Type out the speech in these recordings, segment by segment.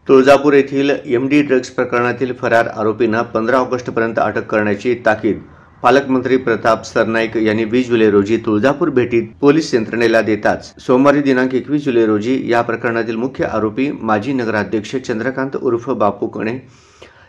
तुळजापूर येथील MD drugs प्रकरणातील फरार आरोपींना 15 ऑगस्टपर्यंत अटक करण्याची ताकीद पालकमंत्री प्रताप सरनाईक यांनी 20 जुलै रोजी तुळजापूर भेटीत पोलीस यंत्रणेला देताच सोमवारी दिनांक 21 जुलै रोजी या प्रकरणातील मुख्य आरोपी माजी नगराध्यक्ष चंद्रकांत उर्फ बापू कणे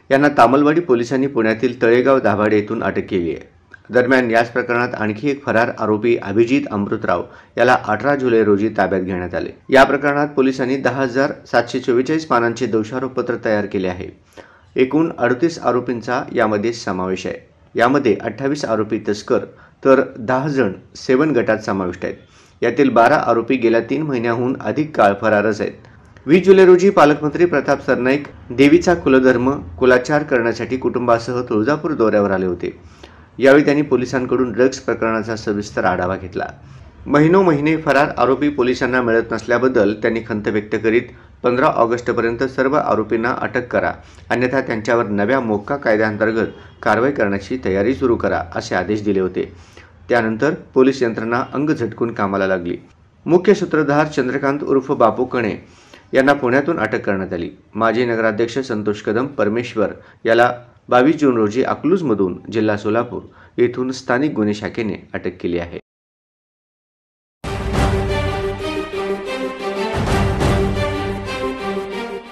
यांना तामलवाडी पोलिसांनी पुण्यातील तळेगाव दाभाडे येथून अटक केली आहे। दरम्यान याच प्रकरणात आणखी एक फरार आरोपी अभिजित अमृतराव याला 18 जुलै रोजी ताब्यात घेण्यात आले। या प्रकरणात पोलिसांनी 10,744 पानांचे दोषारोपपत्र तयार केले आहे। एकूण 38 आरोपींचा यामध्ये समावेश आहे। यामध्ये 28 आरोपी तस्कर तर 10 जण सेवन गटात समाविष्ट आहेत। यातील 12 आरोपी गेल्या 3 महिन्यांहून अधिक काळ फरारच आहेत। 20 जुलै रोजी पालकमंत्री प्रताप सरनाईक देवीचा कुलधर्म कुलाचार करण्यासाठी कुटुंबासह तुळजापूर दौऱ्यावर आले होते। यावेळी त्यांनी पोलिसांकडून ड्रग्ज प्रकरणाचा सविस्तर आढावा घेतला। महिने फरार आरोपी पोलिसांना मिळत नसल्याबद्दल त्यांनी खंत व्यक्त करीत 15 ऑगस्टपर्यंत सर्व आरोपींना अटक करा, अन्यथा त्यांच्यावर नव्या मोक्का कायद्याअंतर्गत कारवाई करण्याची तयारी सुरू करा असे आदेश दिले होते। त्यानंतर पोलीस यंत्रणा अंग झटकून कामाला लागली। मुख्य सूत्रधार चंद्रकांत उर्फ बापू कणे यांना पुण्यातून अटक करण्यात आली। माजी नगराध्यक्ष संतोष कदम परमेश्वर याला 22 जून रोजी अकलूजमधून जिल्हा सोलापूर येथून स्थानिक गुन्हे शाखेने अटक केली आहे।